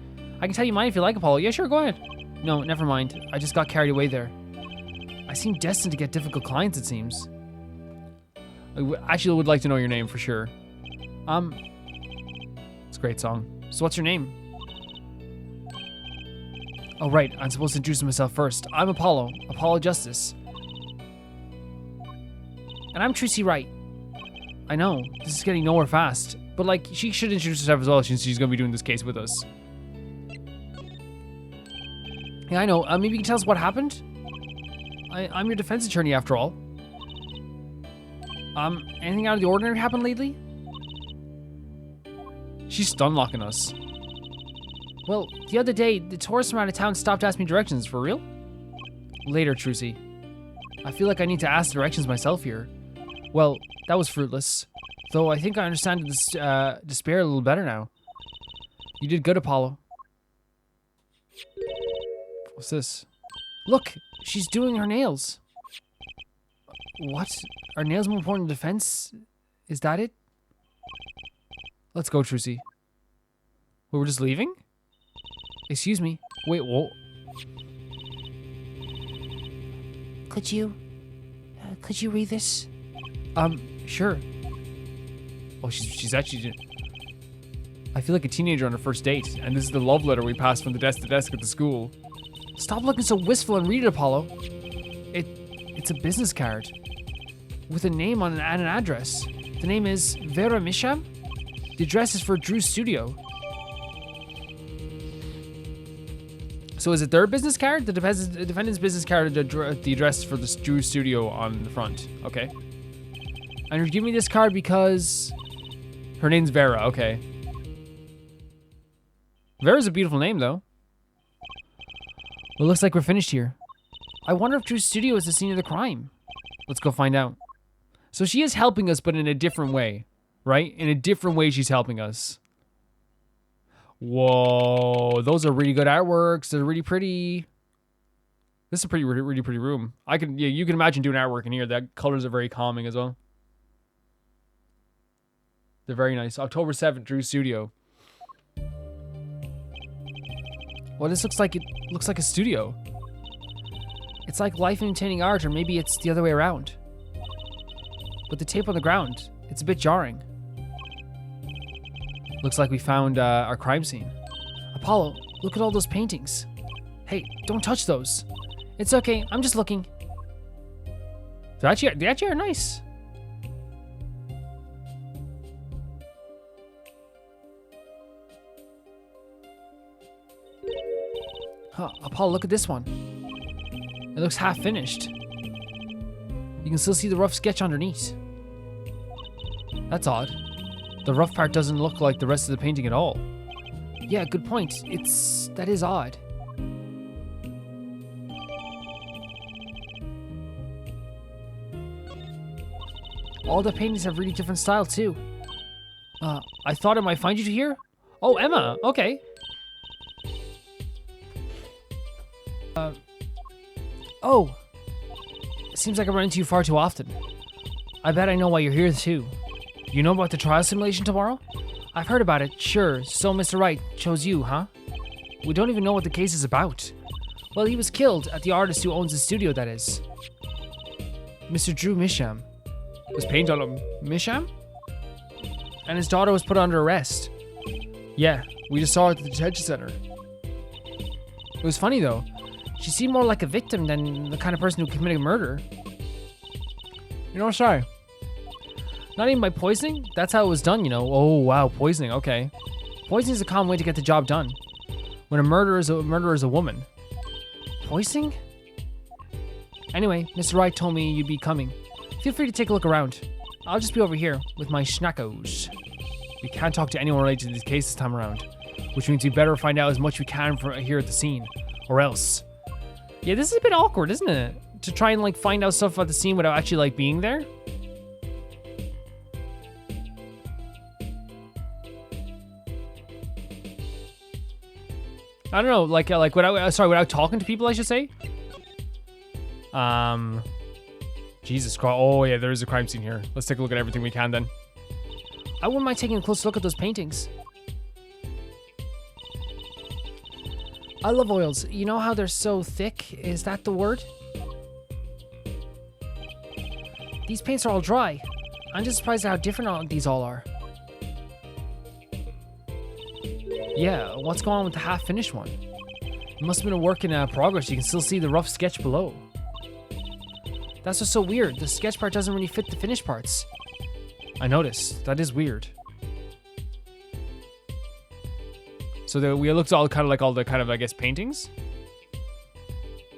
I can tell you mine if you like, Apollo. Yeah, sure, go ahead. No, never mind. I just got carried away there. I seem destined to get difficult clients, it seems. I actually would like to know your name for sure. It's a great song. So what's your name? Oh, right. I'm supposed to introduce myself first. I'm Apollo. Apollo Justice. And I'm Trucy Wright. I know. This is getting nowhere fast. But, like, she should introduce herself as well since she's going to be doing this case with us. Yeah, I know. Maybe you can tell us what happened? I'm your defense attorney after all. Anything out of the ordinary happened lately? She's stun locking us. Well, the other day, the tourists from out of town stopped asking me directions. For real? Later, Trucy. I feel like I need to ask directions myself here. Well, that was fruitless. Though I think I understand this despair a little better now. You did good, Apollo. What's this? Look! She's doing her nails. What? Are nails more important than defense? Is that it? Let's go, Trucy. We were just leaving? Excuse me. Wait, whoa. Could you read this? Sure. Oh, she's actually... I feel like a teenager on her first date, and this is the love letter we passed from the desk to desk at the school. Stop looking so wistful and read it, Apollo. It's a business card with a name on it and an address. The name is Vera Misham. The address is for Drew's studio. So is it their business card? The defendant's business card, the address for the Drew's studio on the front. Okay. And you're giving me this card because her name's Vera. Okay. Vera's a beautiful name, though. Well, looks like we're finished here. I wonder if Drew's studio is the scene of the crime. Let's go find out. So she is helping us, but in a different way, right? In a different way, she's helping us. Whoa, those are really good artworks. They're really pretty. This is a really pretty room. You can imagine doing artwork in here. The colors are very calming as well. They're very nice. October 7th, Drew's studio. Well, this looks like a studio. It's like life imitating art, or maybe it's the other way around. But the tape on the ground, it's a bit jarring. Looks like we found our crime scene. Apollo, look at all those paintings. Hey, don't touch those. It's okay, I'm just looking. They actually are nice. Huh, Apollo, look at this one. It looks half finished. You can still see the rough sketch underneath. That's odd. The rough part doesn't look like the rest of the painting at all. Yeah, good point. That is odd. All the paintings have really different style too. I thought I might find you here. Oh, Emma, okay. Oh. It seems like I run into you far too often. I bet I know why you're here too. You know about the trial simulation tomorrow? I've heard about it, sure. So Mr. Wright chose you, huh? We don't even know what the case is about. Well, he was killed at the artist who owns the studio, that is. Mr. Drew Misham. Was paint on him Misham? And his daughter was put under arrest. Yeah, we just saw her at the detention center. It was funny though. She seemed more like a victim than the kind of person who committed a murder. You know, sorry. Not even by poisoning? That's how it was done, you know. Oh, wow, poisoning, okay. Poisoning is a common way to get the job done. When a murderer is a woman. Poisoning? Anyway, Mr. Wright told me you'd be coming. Feel free to take a look around. I'll just be over here with my schnackos. We can't talk to anyone related to this case this time around, which means we better find out as much we can from here at the scene, or else. Yeah, this is a bit awkward, isn't it? To try and like find out stuff about the scene without actually like being there. I don't know, like without talking to people, I should say. Jesus Christ! Oh yeah, there is a crime scene here. Let's take a look at everything we can then. I wouldn't mind taking a close look at those paintings. I love oils. You know how they're so thick? Is that the word? These paints are all dry. I'm just surprised at how different these all are. Yeah, what's going on with the half-finished one? It must have been a work in progress. You can still see the rough sketch below. That's what's so weird. The sketch part doesn't really fit the finished parts. I noticed. That is weird. So we looked at all kind of like all the kind of, I guess, paintings.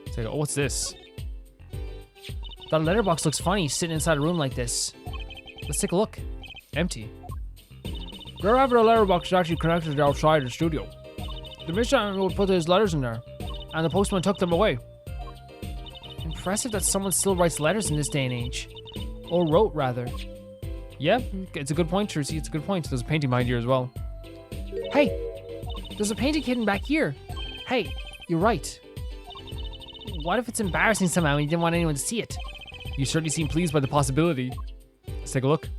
It's like, oh, what's this? That letterbox looks funny sitting inside a room like this. Let's take a look. Empty. Their having a letterbox is actually connected to the outside of the studio. The mission would put his letters in there, and the postman took them away. Impressive that someone still writes letters in this day and age. Or wrote, rather. Yeah, it's a good point, Trucy. It's a good point. There's a painting behind here as well. Hey! There's a painting hidden back here. Hey, you're right. What if it's embarrassing somehow and you didn't want anyone to see it? You certainly seem pleased by the possibility. Let's take a look.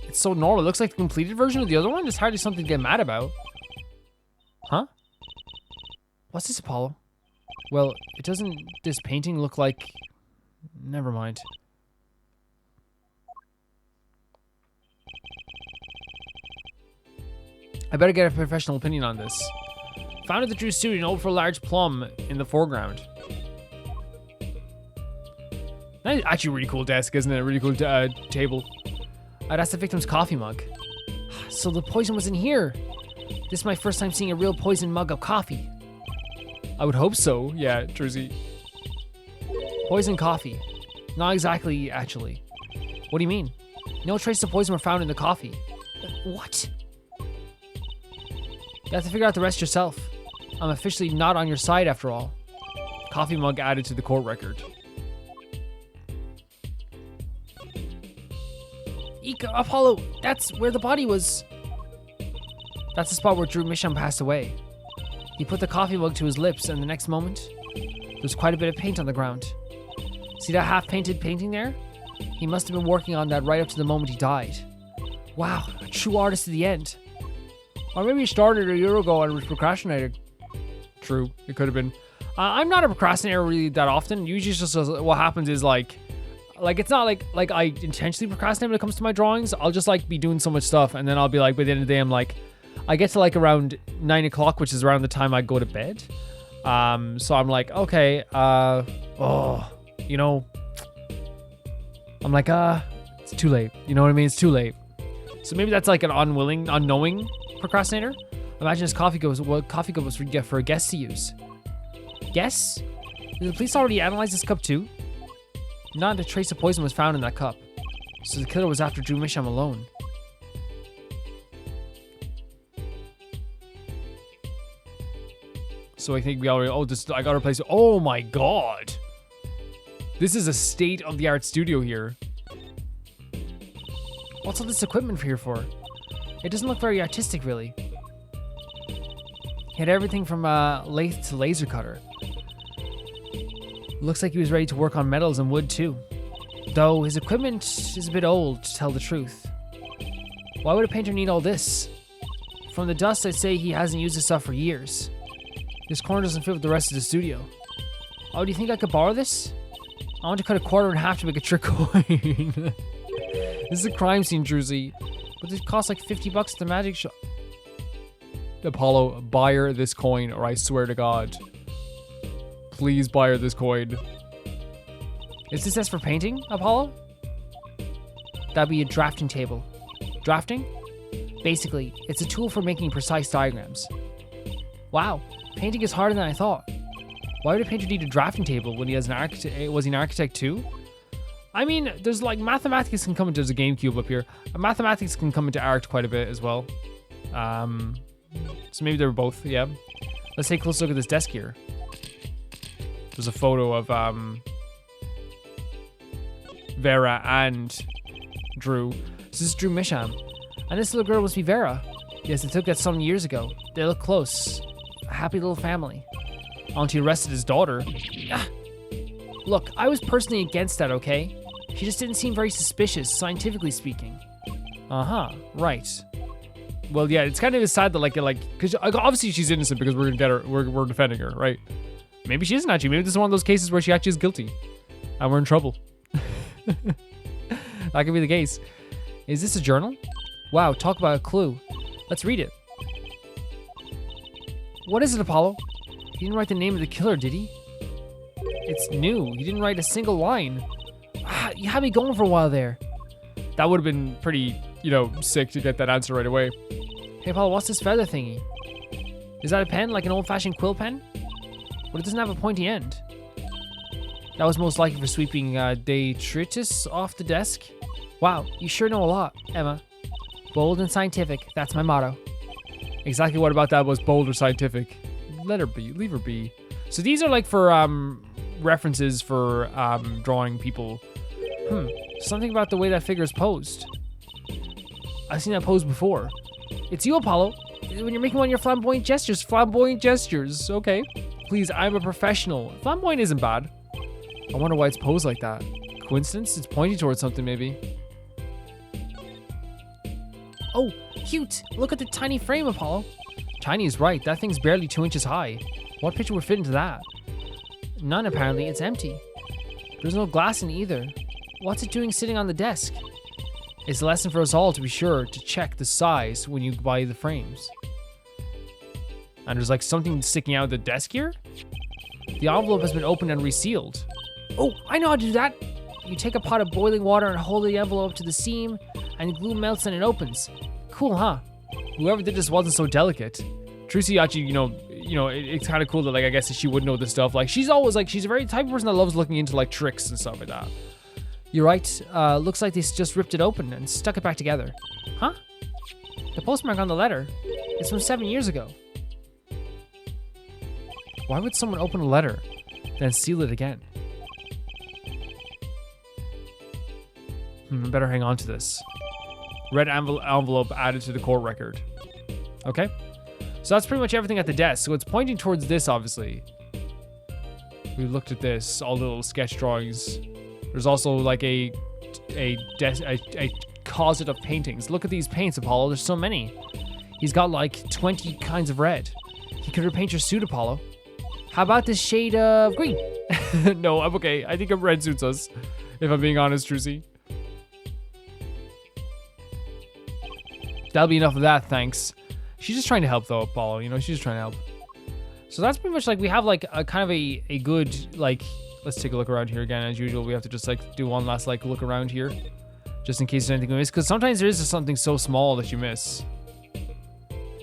It's so normal. It looks like the completed version of the other one. There's hardly something to get mad about. What's this, Apollo? Well, it doesn't this painting look like... Never mind. I better get a professional opinion on this. Found at the Drew studio an ultra-large plum in the foreground. That's actually a really cool desk, isn't it? A really cool table. That's the victim's coffee mug. So the poison was in here. This is my first time seeing a real poison mug of coffee. I would hope so. Yeah, Jersey. Poison coffee. Not exactly, actually. What do you mean? No traces of poison were found in the coffee. What? You have to figure out the rest yourself. I'm officially not on your side after all. Coffee mug added to the court record. Apollo, that's where the body was. That's the spot where Drew Misham passed away. He put the coffee mug to his lips, and the next moment, there was quite a bit of paint on the ground. See that half-painted painting there? He must have been working on that right up to the moment he died. Wow, a true artist to the end. Or maybe he started a year ago and was procrastinating. True, it could have been. I'm not a procrastinator really that often. Usually it's just what happens is like it's not like I intentionally procrastinate when it comes to my drawings. I'll just like be doing so much stuff, and then I'll be like, by the end of the day, I'm like, I get to like around 9 o'clock, which is around the time I go to bed. So I'm like, okay, you know, I'm like, it's too late. You know what I mean? It's too late. So maybe that's like an unknowing procrastinator. Imagine this coffee cup was what coffee cup was for a guest to use. Guess? Did the police already analyze this cup too? Not a trace of poison was found in that cup. So the killer was after Drew Misham alone. So I think we already... Oh, I got to replace it. Oh my god. This is a state-of-the-art studio here. What's all this equipment here for? It doesn't look very artistic, really. He had everything from lathe to laser cutter. Looks like he was ready to work on metals and wood too. Though his equipment is a bit old, to tell the truth. Why would a painter need all this? From the dust, I'd say he hasn't used this stuff for years. This corner doesn't fit with the rest of the studio. Oh, do you think I could borrow this? I want to cut a quarter in half to make a trick coin. This is a crime scene, Druzy. But this costs like $50 at the magic shop. Apollo, buy her this coin, or I swear to God. Please buy her this coin. Is this as for painting, Apollo? That'd be a drafting table. Drafting? Basically, it's a tool for making precise diagrams. Wow, painting is harder than I thought. Why would a painter need a drafting table when he has an architect? Was he an architect too? I mean, there's like mathematics can come into there's a GameCube up here. Mathematics can come into art quite a bit as well. So maybe they were both, yeah. Let's take a close look at this desk here. There's a photo of Vera and Drew. This is Drew Misham. And this little girl must be Vera. Yes, they took that some years ago. They look close. A happy little family. Auntie arrested his daughter. Ah. Look, I was personally against that, okay? She just didn't seem very suspicious, scientifically speaking. Uh-huh, right. Well, yeah, it's kind of sad that, because obviously she's innocent because we're gonna get her, we're defending her, right? Maybe she isn't actually. Maybe this is one of those cases where she actually is guilty. And we're in trouble. That could be the case. Is this a journal? Wow, talk about a clue. Let's read it. What is it, Apollo? He didn't write the name of the killer, did he? It's new. He didn't write a single line. Ah, you had me going for a while there. That would have been pretty, sick to get that answer right away. Hey, Apollo, what's this feather thingy? Is that a pen, like an old-fashioned quill pen? But it doesn't have a pointy end. That was most likely for sweeping detritus off the desk. Wow, you sure know a lot, Emma. Bold and scientific, that's my motto. Exactly what about that was bold or scientific? Let her be, leave her be. So these are like for references for drawing people. Something about the way that figure is posed. I've seen that pose before. It's you, Apollo. When you're making one of your flamboyant gestures. Flamboyant gestures, okay. Please, I'm a professional. Flamboyant isn't bad. I wonder why it's posed like that. Coincidence? It's pointing towards something, maybe. Oh, cute. Look at the tiny frame, Apollo. Tiny is right. That thing's barely 2 inches high. What picture would fit into that? None, apparently. It's empty. There's no glass in it either. What's it doing sitting on the desk? It's a lesson for us all to be sure to check the size when you buy the frames. And there's like something sticking out of the desk here? The envelope has been opened and resealed. Oh, I know how to do that. You take a pot of boiling water and hold the envelope to the seam, and the glue melts and it opens. Cool, huh? Whoever did this wasn't so delicate. Trucy actually, it's kind of cool that, like, I guess she would know this stuff. Like, she's always, like, she's a very type of person that loves looking into, like, tricks and stuff like that. You're right. Looks like they just ripped it open and stuck it back together. Huh? The postmark on the letter is from 7 years ago. Why would someone open a letter, then seal it again? I better hang on to this. Red envelope added to the court record. Okay. So that's pretty much everything at the desk. So it's pointing towards this, obviously. We looked at this, all the little sketch drawings. There's also like a closet of paintings. Look at these paints, Apollo. There's so many. He's got like 20 kinds of red. He could repaint your suit, Apollo. How about this shade of green? No, I'm okay. I think a red suits us, if I'm being honest, Trucy. That'll be enough of that, thanks. She's just trying to help, though, Apollo. She's just trying to help. So that's pretty much like we have like a kind of a good, like, let's take a look around here again. As usual, we have to just like do one last like look around here, just in case there's anything we miss. Because sometimes there is just something so small that you miss.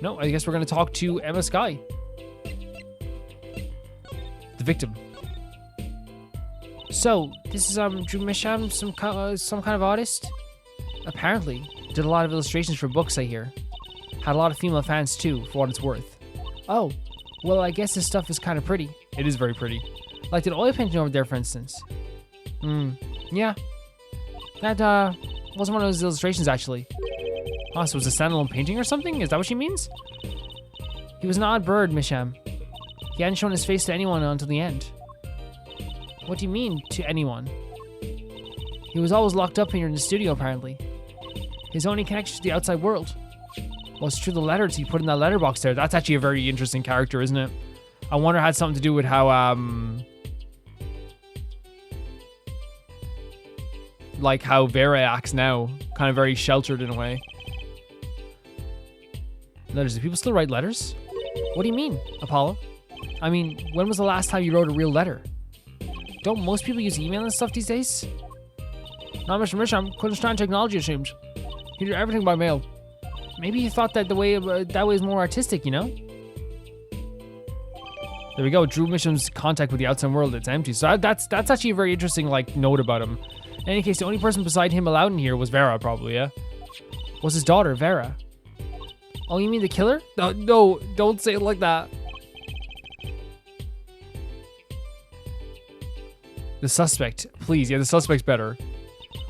No, I guess we're gonna talk to Emma Sky, the victim. So this is Drew Misham, some kind of artist. Apparently, did a lot of illustrations for books. I hear. Had a lot of female fans too, for what it's worth. Oh, well, I guess this stuff is kind of pretty. It is very pretty. Like that oil painting over there, for instance. Yeah. That wasn't one of those illustrations, actually. Oh, so it was a standalone painting or something? Is that what she means? He was an odd bird, Misham. He hadn't shown his face to anyone until the end. What do you mean, to anyone? He was always locked up here in the studio, apparently. His only connection to the outside world was through the letters he put in that letterbox there. That's actually a very interesting character, isn't it? I wonder it had something to do with how, like how Vera acts now. Kind of very sheltered in a way. Letters. Do people still write letters? What do you mean, Apollo? I mean, when was the last time you wrote a real letter? Don't most people use email and stuff these days? Not Mr. Misham. Couldn't understand technology, it seems. He did everything by mail. Maybe he thought that that way is more artistic, you know? There we go. Drew Misham's contact with the outside world. It's empty. So that's actually a very interesting like note about him. In any case, the only person beside him allowed in here was Vera, probably. Yeah, was his daughter Vera. Oh, you mean the killer? No, don't say it like that. The suspect, please. Yeah, the suspect's better.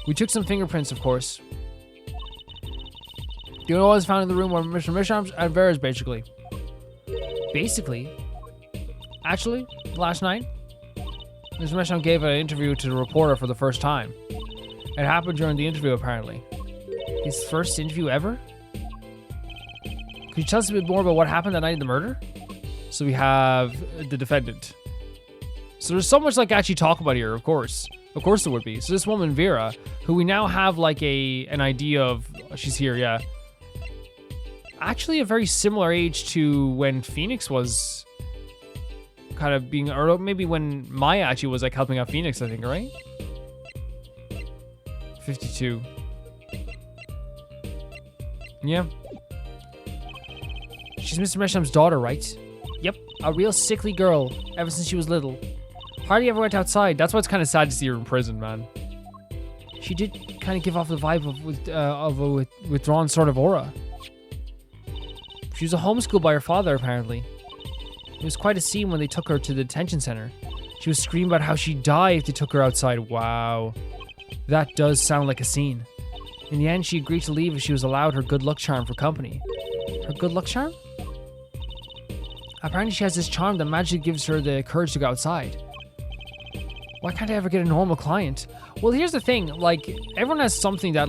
We took some fingerprints, of course. The only ones found in the room were Mr. Misham's and Vera's, basically. Basically? Actually, last night, Mr. Misham gave an interview to the reporter for the first time. It happened during the interview, apparently. His first interview ever? Could you tell us a bit more about what happened that night of the murder? So we have the defendant. So there's so much like actually talk about here, of course. Of course there would be. So this woman, Vera, who we now have like an idea of, she's here, yeah. Actually a very similar age to when Phoenix was kind of being, or maybe when Maya actually was like helping out Phoenix, I think, right? 52. Yeah. She's Mr. Mesham's daughter, right? Yep, a real sickly girl ever since she was little. Hardly ever went outside. That's why it's kind of sad to see her in prison, man. She did kind of give off the vibe of a withdrawn sort of aura. She was homeschooled by her father, apparently. It was quite a scene when they took her to the detention center. She was screaming about how she'd die if they took her outside. Wow. That does sound like a scene. In the end, she agreed to leave if she was allowed her good luck charm for company. Her good luck charm? Apparently she has this charm that magically gives her the courage to go outside. Why can't I ever get a normal client? Well, here's the thing, like, everyone has something that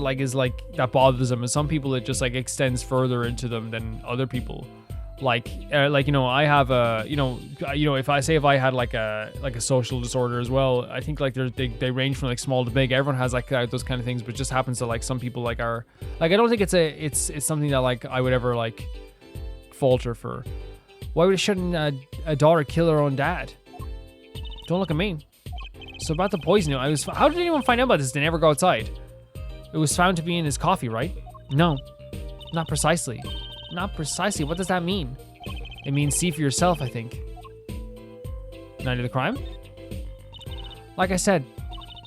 bothers them, and some people it just like extends further into them than other people. like you know, I have a, you know, if I had like a social disorder as well, I think like they range from like small to big. Everyone has like those kind of things, but it just happens to like some people like are like, I don't think it's something that like I would ever like falter for. Why shouldn't a daughter kill her own dad? Don't look at me. So about the poisoning, how did anyone find out about this? They never go outside. It was found to be in his coffee, right? No, not precisely. Not precisely. What does that mean? It means see for yourself, I think. Night of the crime? Like I said,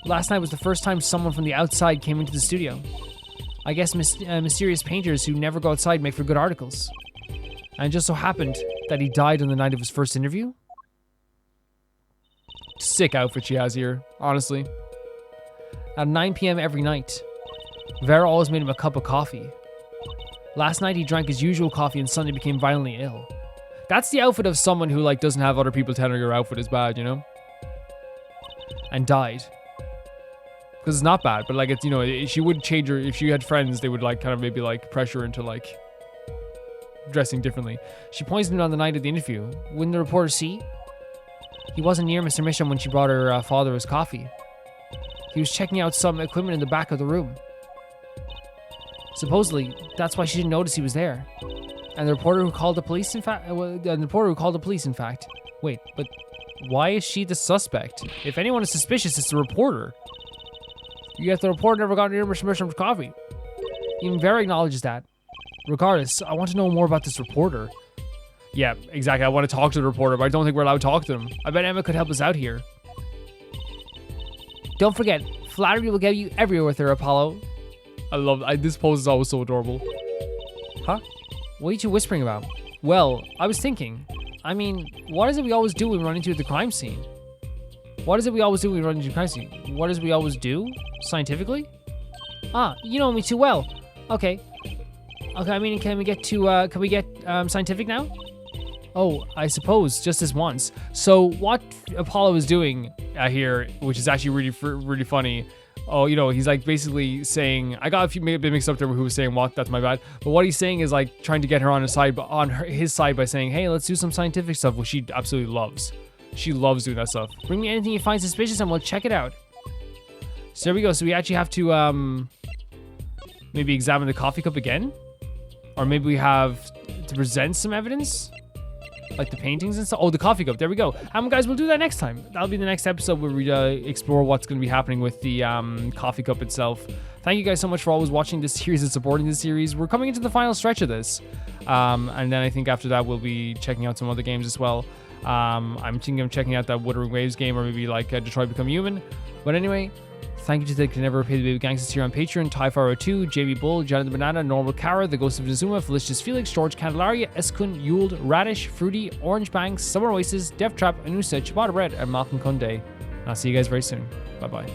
last night was the first time someone from the outside came into the studio. I guess mysterious painters who never go outside make for good articles. And it just so happened that he died on the night of his first interview. Sick outfit she has here, honestly. At 9 p.m. every night, Vera always made him a cup of coffee. Last night he drank his usual coffee and suddenly became violently ill. That's the outfit of someone who like doesn't have other people telling your outfit is bad, you know? And died. Because it's not bad, but like it's, you know, she would change her, if she had friends, they would like kind of maybe like pressure into like dressing differently. She poisoned him on the night of the interview. Wouldn't the reporter see? He wasn't near Mr. Misham when she brought her father his coffee. He was checking out some equipment in the back of the room. Supposedly, that's why she didn't notice he was there. And the reporter who called the police, in fact... Wait, but why is she the suspect? If anyone is suspicious, it's the reporter. Yet the reporter never got near Mr. Misham's coffee. Even Vera acknowledges that. Regardless, I want to know more about this reporter. Yeah, exactly. I want to talk to the reporter, but I don't think we're allowed to talk to him. I bet Emma could help us out here. Don't forget, flattery will get you everywhere with her, Apollo. I love this pose is always so adorable. Huh? What are you two whispering about? Well, I was thinking. I mean, what is it we always do when we run into the crime scene? What is it we always do when we run into the crime scene? What is it we always do? Scientifically? Ah, you know me too well. Okay. Okay, I mean, can we get scientific now? Oh, I suppose, just this once. So what Apollo is doing here, which is actually really funny. Oh, you know, he's like basically saying, I got a few bit mixed up there who was saying what, that's my bad. But what he's saying is like trying to get her on his side, his side by saying, hey, let's do some scientific stuff, which she absolutely loves. She loves doing that stuff. Bring me anything you find suspicious and we'll check it out. So there we go. So we actually have to maybe examine the coffee cup again. Or maybe we have to present some evidence. Like the paintings and stuff. Oh, the coffee cup. There we go. Guys, we'll do that next time. That'll be the next episode where we explore what's going to be happening with the coffee cup itself. Thank you guys so much for always watching this series and supporting this series. We're coming into the final stretch of this. And then I think after that, we'll be checking out some other games as well. I'm thinking of checking out that Wuthering Waves game or maybe like Detroit Become Human. But anyway, thank you to the Can Never Repay the Baby Gangsters here on Patreon, Ty402, JB Bull, Jonathan Banana, Normal Kara, The Ghost of Nizuma, Felicious Felix, George Candelaria, Eskun, Yuled, Radish, Fruity, Orange Banks, Summer Oasis, Death Trap, Anusa, Ciabatta Bread, and Malcolm Conde. I'll see you guys very soon. Bye-bye.